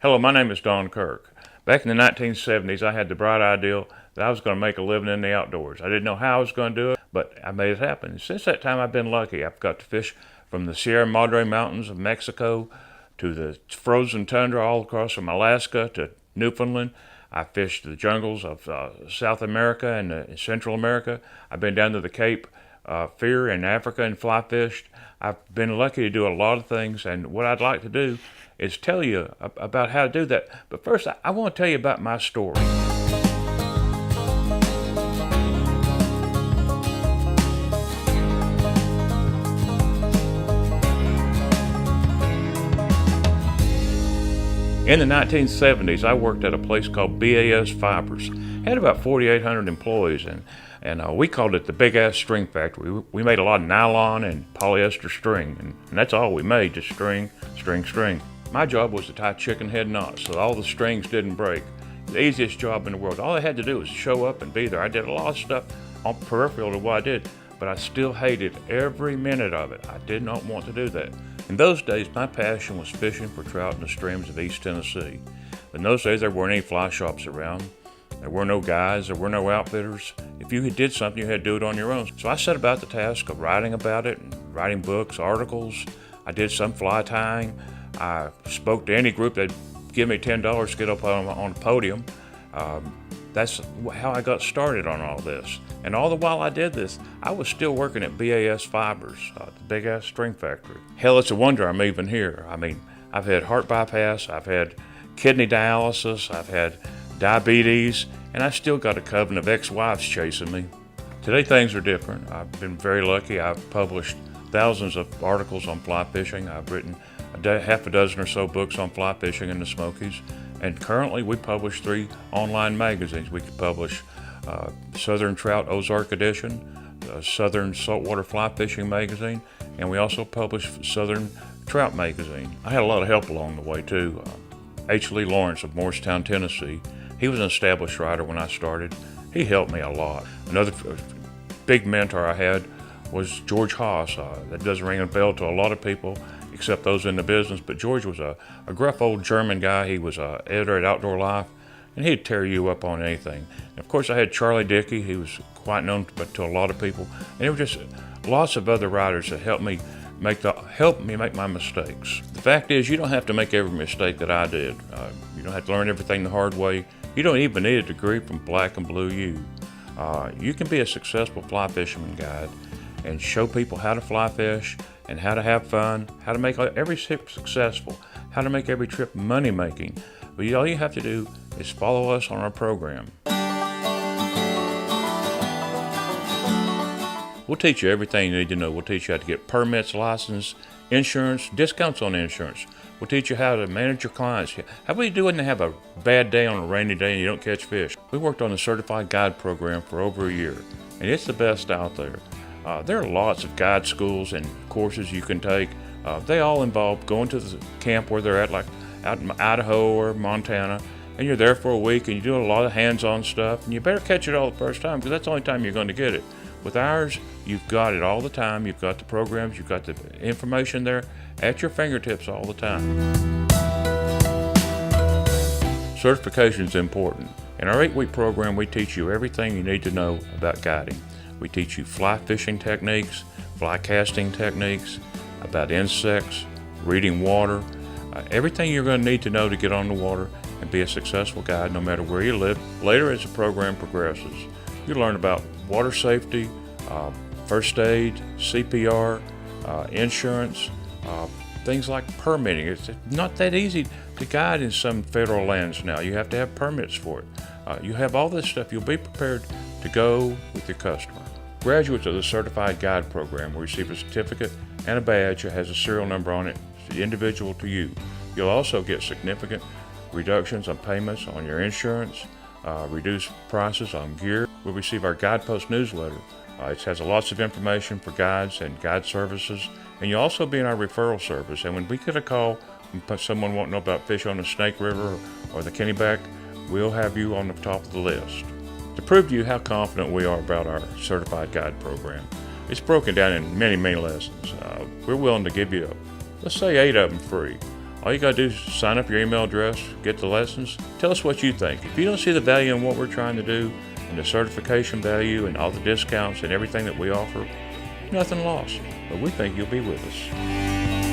Hello, my name is Don Kirk. Back in the 1970s, I had the bright idea that I was going to make a living in the outdoors. I didn't know how I was going to do it, but I made it happen. And since that time, I've been lucky. I've got to fish from the Sierra Madre Mountains of Mexico to the frozen tundra all across from Alaska to Newfoundland. I fished the jungles of South America and Central America. I've been down to the Cape Fear in Africa and fly fished. I've been lucky to do a lot of things, and what I'd like to do is tell you about how to do that. But first, I want to tell you about my story. In the 1970s, I worked at a place called BAS Fibers. It had about 4,800 employees, and we called it the Big Ass String Factory. We made a lot of nylon and polyester string, and that's all we made, just string, string, string. My job was to tie chicken head knots so all the strings didn't break. The easiest job in the world. All I had to do was show up and be there. I did a lot of stuff on peripheral to what I did, but I still hated every minute of it. I did not want to do that. In those days, my passion was fishing for trout in the streams of East Tennessee. In those days, there weren't any fly shops around. There were no guides, there were no outfitters. If you did something, you had to do it on your own. So I set about the task of writing about it, and writing books, articles. I did some fly tying. I spoke to any group that'd give me $10 to get up on the podium. That's how I got started on all this. And all the while I did this, I was still working at BAS Fibers, the Big Ass String Factory. Hell, it's a wonder I'm even here. I mean, I've had heart bypass, I've had kidney dialysis, I've had diabetes, and I still got a coven of ex-wives chasing me. Today things are different. I've been very lucky. I've published thousands of articles on fly fishing. I've written half a dozen or so books on fly fishing in the Smokies. And currently we publish 3 online magazines. We could publish Southern Trout Ozark Edition, Southern Saltwater Fly Fishing Magazine, and we also publish Southern Trout Magazine. I had a lot of help along the way too. H. Lee Lawrence of Morristown, Tennessee. He was an established writer when I started. He helped me a lot. Another big mentor I had was George Haas. That doesn't ring a bell to a lot of people, except those in the business, but George was a gruff old German guy. He was an editor at Outdoor Life, and he'd tear you up on anything. And of course, I had Charlie Dickey. He was quite known to a lot of people, and there were just lots of other writers that helped me make my mistakes. The fact is, you don't have to make every mistake that I did. You don't have to learn everything the hard way. You don't even need a degree from Black and Blue U. You can be a successful fly fisherman guide and show people how to fly fish and how to have fun, how to make every trip successful, how to make every trip money-making. But all you have to do is follow us on our program. We'll teach you everything you need to know. We'll teach you how to get permits, license, insurance, discounts on insurance. We'll teach you how to manage your clients. How do you do when they have a bad day on a rainy day and you don't catch fish? We worked on the Certified Guide program for over a year, and it's the best out there. There are lots of guide schools and courses you can take. They all involve going to the camp where they're at, like out in Idaho or Montana, and you're there for a week and you do a lot of hands-on stuff, and you better catch it all the first time because that's the only time you're going to get it. With ours, you've got it all the time. You've got the programs, you've got the information there at your fingertips all the time. Certification is important. In our 8-week program, we teach you everything you need to know about guiding. We teach you fly fishing techniques, fly casting techniques, about insects, reading water, everything you're going to need to know to get on the water and be a successful guide no matter where you live. Later, as the program progresses, you learn about water safety, first aid, CPR, insurance, things like permitting. It's not that easy to guide in some federal lands now. You have to have permits for it. You have all this stuff. You'll be prepared to go with your customer. Graduates of the Certified Guide program will receive a certificate and a badge that has a serial number on it, individual to you. You'll also get significant reductions on payments on your insurance, reduced prices on gear. We'll receive our Guidepost newsletter. It has lots of information for guides and guide services, and you'll also be in our referral service. And when we get a call from someone wanting to know about fish on the Snake River or the Kennebec, we'll have you on the top of the list. To prove to you how confident we are about our Certified Guide program, it's broken down in many, many lessons. We're willing to give you, let's say 8 of them free. All you gotta do is sign up your email address, get the lessons, tell us what you think. If you don't see the value in what we're trying to do, and the certification value and all the discounts and everything that we offer, nothing lost. But we think you'll be with us.